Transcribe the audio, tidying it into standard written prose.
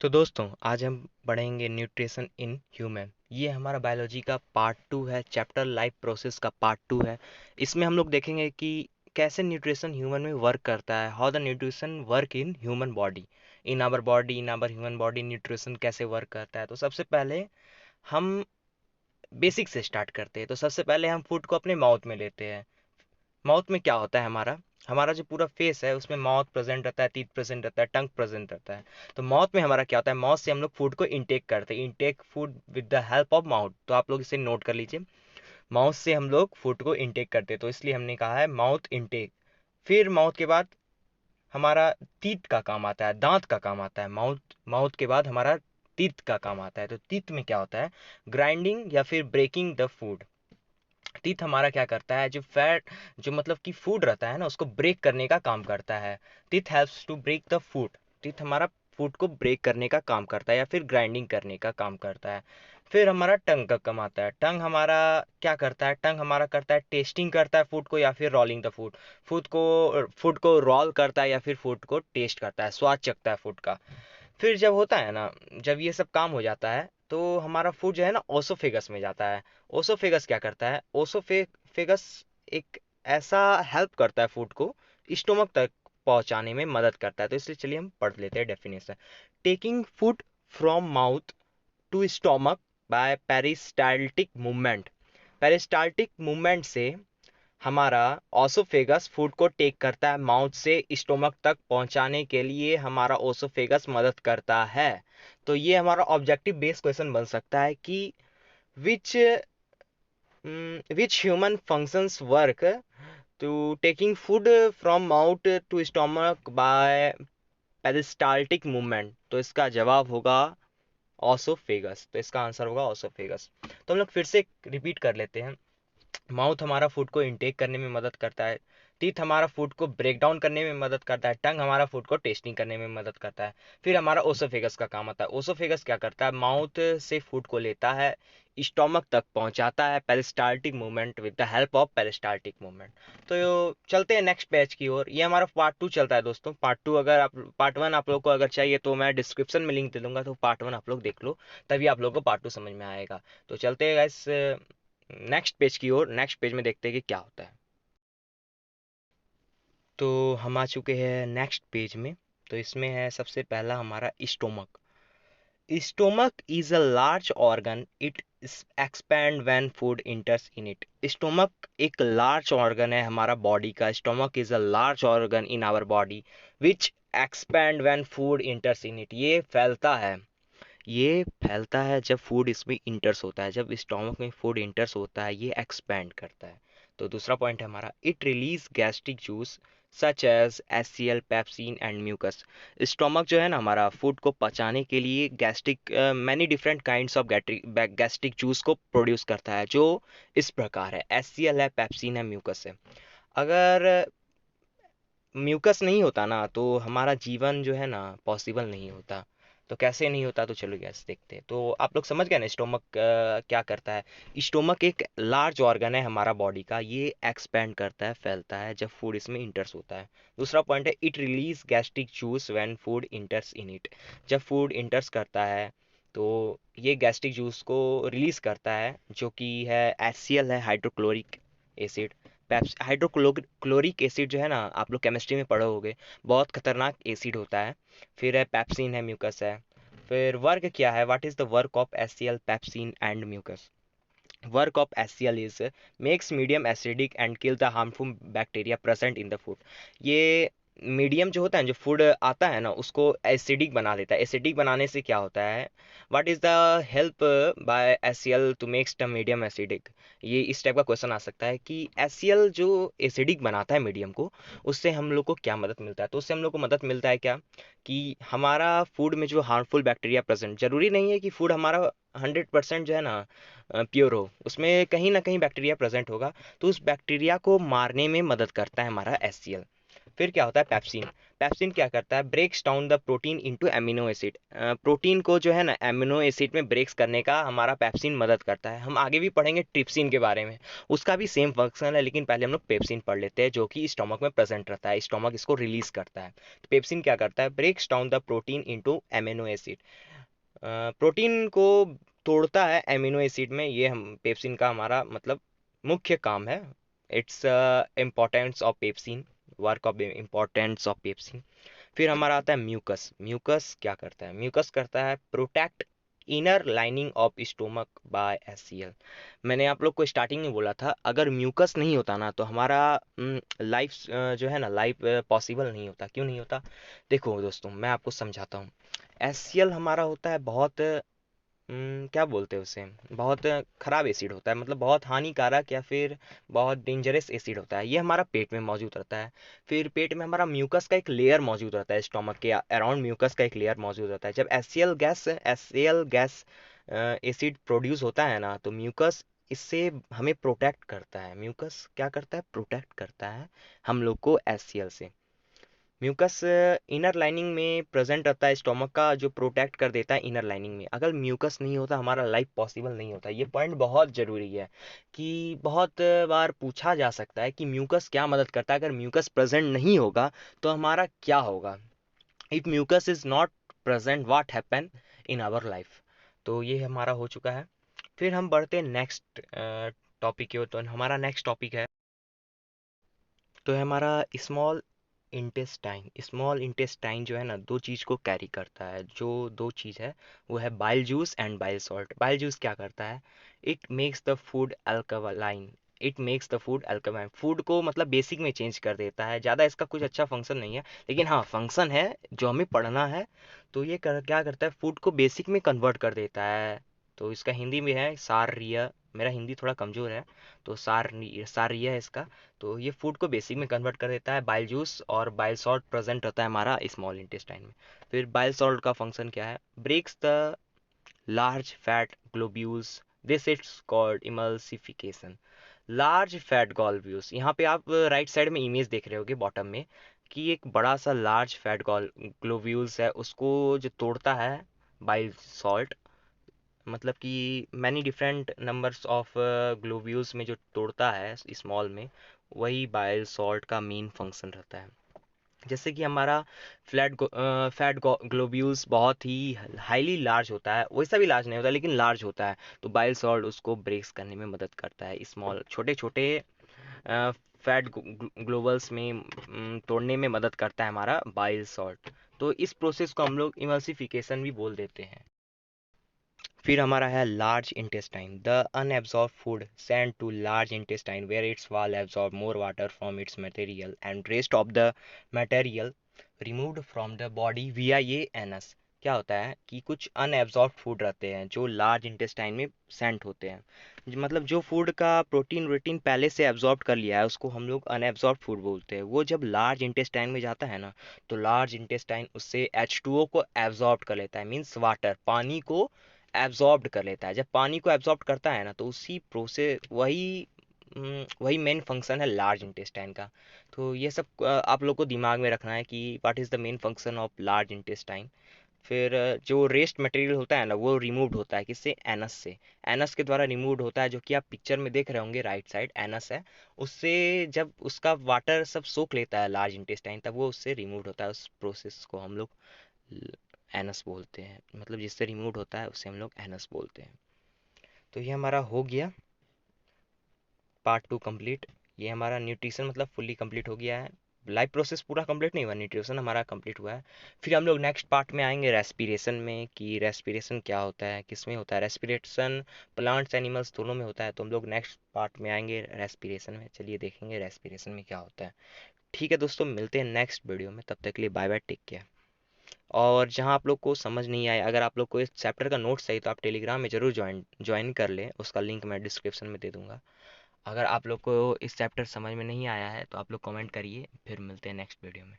तो दोस्तों आज हम पढ़ेंगे न्यूट्रिशन इन ह्यूमन। ये हमारा बायोलॉजी का पार्ट 2 है, चैप्टर लाइफ प्रोसेस का पार्ट 2 है। इसमें हम लोग देखेंगे कि कैसे न्यूट्रिशन ह्यूमन में वर्क करता है, how the nutrition work in human body, in our body, in our human body nutrition कैसे वर्क करता है। तो सबसे पहले हम बेसिक से स्टार्ट करते हैं। तो सबसे पहले हम फूड को अपने माउथ में लेते हैं। माउथ में क्या होता है, हमारा हमारा जो पूरा फेस है उसमें माउथ प्रेजेंट रहता है, टीथ प्रेजेंट रहता है, टंग प्रेजेंट रहता है। तो माउथ में हमारा क्या होता है, माउथ से हम लोग फूड को इनटेक करते हैं, intake food with the help of mouth. तो आप लोग इसे नोट कर लीजिए, माउथ से हम लोग फूड को इनटेक करते हैं, तो इसलिए हमने कहा है माउथ इनटेक। फिर माउथ के बाद हमारा टीथ का काम आता है, दांत का काम आता है। माउथ माउथ के बाद हमारा टीथ का काम आता है। तो टीथ में क्या होता है, ग्राइंडिंग या फिर ब्रेकिंग द फूड। टीथ हमारा क्या करता है, जो फैट, जो मतलब कि फूड रहता है ना, उसको ब्रेक करने का काम करता है। Teeth helps to break the food. Teeth हमारा फूड को ब्रेक करने का काम करता है या फिर ग्राइंडिंग करने का काम करता है। फिर हमारा टंग का काम आता है। टंग हमारा क्या करता है, टंग हमारा करता है टेस्टिंग करता है फूड को या फिर रोलिंग द फूड। फूड को रोल करता है या फिर फूड को टेस्ट करता है, स्वाद चखता है फूड का। फिर जब होता है ना, जब ये सब काम हो जाता है तो हमारा फूड जो है ना ओसोफेगस में जाता है। ओसोफेगस क्या करता है, ओसोफेगस एक ऐसा हेल्प करता है फूड को स्टोमक तक पहुंचाने में मदद करता है। तो इसलिए चलिए हम पढ़ लेते हैं definition. Taking food from mouth to stomach by peristaltic movement. Peristaltic movement से हमारा ओसोफेगस फूड को टेक करता है माउथ से स्टोमक तक पहुंचाने के लिए, हमारा ओसोफेगस मदद करता है। तो ये हमारा ऑब्जेक्टिव बेस्ड क्वेश्चन बन सकता है कि which which human functions work to taking food from mouth to stomach by peristaltic movement. तो इसका जवाब होगा ओसोफेगस। तो इसका आंसर होगा ओसोफेगस। तो हम लोग फिर से रिपीट कर लेते हैं। माउथ हमारा फूड को इनटेक करने में मदद करता है। टीथ हमारा फूड को ब्रेक डाउन करने में मदद करता है। टंग हमारा फूड को टेस्टिंग करने में मदद करता है। फिर हमारा ओसोफेगस का काम आता है। ओसोफेगस क्या करता है, माउथ से फूड को लेता है, स्टोमक तक पहुंचाता है, peristaltic movement with the help of peristaltic movement. तो चलते हैं नेक्स्ट पेज की ओर। ये हमारा पार्ट 2 चलता है दोस्तों। पार्ट 2 अगर आप पार्ट 1 आप लोग को अगर चाहिए तो मैं डिस्क्रिप्शन में लिंक दे दूंगा, तो पार्ट 1 आप लोग देख लो, तभी आप लोग को पार्ट 2 समझ में आएगा। तो चलते हैं गाइस नेक्स्ट पेज की ओर। नेक्स्ट पेज में देखते हैं कि क्या होता है। तो हम आ चुके हैं नेक्स्ट पेज में। तो इसमें है सबसे पहला हमारा stomach. Stomach is a large organ, it expand when food enters in it. Stomach एक लार्ज ऑर्गन है हमारा बॉडी का। Stomach is a large organ in our body which expand when food enters in it. ये फैलता है जब food इसमें इंटर्स होता है, जब स्टोमक में फूड इंटर्स होता है ये एक्सपेंड करता है। तो दूसरा पॉइंट है हमारा, it release gastric juice such as SCL, pepsin and mucus. Stomach जो है ना हमारा, फूड को पचाने के लिए gastric many different kinds of gastric juice को प्रोड्यूस करता है, जो इस प्रकार है, एससीएल है, पेप्सिन है, म्यूकस है। अगर म्यूकस नहीं होता ना तो हमारा जीवन जो है ना पॉसिबल नहीं होता। तो कैसे नहीं होता, तो चलो गैस देखते हैं। तो आप लोग समझ गए ना स्टोमक क्या करता है। स्टोमक एक लार्ज ऑर्गन है हमारा बॉडी का, ये एक्सपेंड करता है, फैलता है जब फूड इसमें इंटर्स होता है। दूसरा पॉइंट है, it release gastric juice when food enters in it. जब फूड इंटर्स करता है तो ये गैस्ट्रिक जूस को रिलीज करता है, जो कि है HCl है, हाइड्रोक्लोरिक एसिड। हाइड्रोक्लोरिक एसिड जो है ना, आप लोग केमिस्ट्री में पढ़े होगे, बहुत खतरनाक एसिड होता है। फिर है पेप्सिन है, म्यूकस है। फिर वर्क क्या है, what is the work of HCl, pepsin and mucus. Work of HCl is makes medium acidic and kill the harmful bacteria present in the food। ये मीडियम जो होता है, जो फूड आता है ना, उसको एसिडिक बना देता है। एसिडिक बनाने से क्या होता है, what is the help by HCl to makes the medium acidic. ये इस टाइप का क्वेश्चन आ सकता है कि HCl जो एसिडिक बनाता है मीडियम को, उससे हम लोग को क्या मदद मिलता है। तो उससे हम लोग को मदद मिलता है क्या, कि हमारा फूड में जो हार्मफुल बैक्टीरिया प्रेजेंट, जरूरी नहीं है कि फूड हमारा 100% जो है ना प्योर हो, उसमें कहीं ना कहीं बैक्टीरिया प्रेजेंट होगा। तो उस बैक्टीरिया को मारने में मदद करता है हमारा HCl। फिर क्या होता है पेप्सिन। पेप्सिन क्या करता है, breaks down the protein into amino acid. Protein को जो है ना एमिनो एसिड में ब्रेक्स करने का हमारा पेप्सिन मदद करता है। हम आगे भी पढ़ेंगे ट्रिप्सिन के बारे में, उसका भी सेम फंक्शन है, लेकिन पहले हम लोग पेप्सिन पढ़ लेते हैं जो कि स्टोमक में प्रेजेंट रहता है, स्टोमक इसको रिलीज करता है। तो पेप्सिन क्या करता है, breaks down the protein into amino acid. Protein को तोड़ता है एमिनो एसिड में, ये हम पेप्सिन का हमारा मतलब मुख्य काम है। Its importance of pepsin, work of importance of pepsin. फिर हमारा आता है म्यूकस। म्यूकस क्या करता है, म्यूकस करता है protect inner lining of stomach by SCL. मैंने आप लोग को स्टार्टिंग में बोला था, अगर म्यूकस नहीं होता ना तो हमारा लाइफ जो है ना लाइफ पॉसिबल नहीं होता। क्यों नहीं होता, देखो दोस्तों मैं आपको समझाता हूँ। एससीएल हमारा होता है बहुत क्या बोलते हैं उसे, बहुत खराब एसिड होता है, मतलब बहुत हानिकारक या फिर बहुत डेंजरस एसिड होता है। ये हमारा पेट में मौजूद रहता है। फिर पेट में हमारा म्यूकस का एक लेयर मौजूद रहता है, स्टोमक के अराउंड म्यूकस का एक लेयर मौजूद रहता है। जब S C L gas acid produce होता है ना तो म्यूकस इससे हमें प्रोटेक्ट करता है। म्यूकस क्या करता है, प्रोटेक्ट करता है हम लोग को एस से। म्यूकस इनर लाइनिंग में प्रेजेंट रहता है स्टोमक का, जो प्रोटेक्ट कर देता है इनर लाइनिंग में। अगर म्यूकस नहीं होता हमारा लाइफ पॉसिबल नहीं होता। ये पॉइंट बहुत ज़रूरी है कि बहुत बार पूछा जा सकता है कि म्यूकस क्या मदद करता है, अगर म्यूकस प्रेजेंट नहीं होगा तो हमारा क्या होगा। If mucus is not present what happen in our life. तो ये हमारा हो चुका है। फिर हम बढ़ते हैं नेक्स्ट टॉपिक की ओर। तो हमारा नेक्स्ट टॉपिक है, तो है हमारा स्मॉल इंटेस्टाइन। स्मॉल इंटेस्टाइन जो है ना दो चीज़ को कैरी करता है। जो दो चीज़ है वो है bile juice and bile salt. Bile juice क्या करता है, it makes the food alkaline. It makes the food alkaline, food को मतलब बेसिक में चेंज कर देता है। ज़्यादा इसका कुछ अच्छा फंक्शन नहीं है, लेकिन हाँ फंक्शन है जो हमें पढ़ना है। तो ये क्या करता है, फूड को बेसिक में कन्वर्ट कर देता है। तो इसका हिंदी में है सार्य। मेरा हिंदी थोड़ा कमज़ोर है, तो सार्य है इसका। तो ये फूड को बेसिक में कन्वर्ट कर देता है। बाइल जूस और बाइल सॉल्ट प्रेजेंट होता है हमारा स्मॉल इंटेस्टाइन में। फिर बाइल सॉल्ट का फंक्शन क्या है, breaks the large fat globules, this it's called emulsification. Large fat globules, यहाँ पे आप राइट साइड में इमेज देख रहे होगे बॉटम में, कि एक बड़ा सा लार्ज फैट ग्लोब्यूल्स है, उसको जो तोड़ता है बाइल सॉल्ट, मतलब कि many different numbers of globules में जो तोड़ता है स्मॉल में, वही बाइल सॉल्ट का मेन फंक्शन रहता है। जैसे कि हमारा फैट ग्लोब्यूल्स बहुत ही हाईली लार्ज होता है, वैसा भी लार्ज नहीं होता लेकिन लार्ज होता है, तो बाइल सॉल्ट उसको ब्रेक्स करने में मदद करता है। स्मॉल छोटे छोटे फैट ग्लोबल्स में तोड़ने में मदद करता है हमारा बाइल सॉल्ट। तो इस प्रोसेस को हम लोग इमल्सिफिकेशन भी बोल देते हैं। फिर हमारा है large intestine. The unabsorb food send to large intestine where its wall absorb more water from its material and rest of the material removed from the body via ये एनस। क्या होता है कि कुछ अनएब्सॉर्ब फूड रहते हैं जो large intestine में सेंट होते हैं, मतलब जो फूड का प्रोटीन व्रोटीन पहले से एब्जॉर्ब कर लिया है उसको हम लोग अनएब्सॉर्ब फूड बोलते हैं। वो जब लार्ज इंटेस्टाइन में जाता है ना तो लार्ज इंटेस्टाइन उससे H2O को एब्जॉर्ब कर लेता है, मीन्स वाटर, पानी को एब्जॉर्ब कर लेता है। जब पानी को एब्जॉर्ब करता है ना तो उसी प्रोसेस वही मेन फंक्शन है लार्ज इंटेस्टाइन का। तो ये सब आप लोग को दिमाग में रखना है कि what is the main function of large intestine. फिर जो रेस्ट मटेरियल होता है ना वो रिमूव्ड होता है किससे, एनस से। एनस के द्वारा रिमूव्ड होता है, जो कि आप पिक्चर में देख रहे होंगे राइट साइड एनस है। उससे जब उसका वाटर सब सोख लेता है लार्ज इंटेस्टाइन तब वो उससे रिमूव्ड होता है। उस प्रोसेस को हम लोग एनस बोलते हैं, मतलब जिससे रिमूव होता है उसे हम लोग एनस बोलते हैं। तो ये हमारा हो गया पार्ट 2 कंप्लीट। ये हमारा न्यूट्रिशन मतलब फुल्ली कंप्लीट हो गया है। लाइफ प्रोसेस पूरा कंप्लीट नहीं हुआ, न्यूट्रिशन हमारा कंप्लीट हुआ है। फिर हम लोग नेक्स्ट पार्ट में आएंगे रेस्पिरेशन में, कि रेस्पिरेशन क्या होता है, किस में होता है रेस्पिरेशन, प्लांट्स एनिमल्स दोनों में होता है। तो हम लोग नेक्स्ट पार्ट में आएंगे रेस्पिरेशन में, चलिए देखेंगे रेस्पिरेशन में क्या होता है। ठीक है दोस्तों, मिलते हैं नेक्स्ट वीडियो में, तब तक के लिए बाय बाय, टेक केयर। और जहां आप लोग को समझ नहीं आए, अगर आप लोग को इस चैप्टर का नोट्स चाहिए तो आप टेलीग्राम में ज़रूर ज्वाइन कर लें, उसका लिंक मैं डिस्क्रिप्शन में दे दूंगा। अगर आप लोग को इस चैप्टर समझ में नहीं आया है तो आप लोग कमेंट करिए, फिर मिलते हैं नेक्स्ट वीडियो में।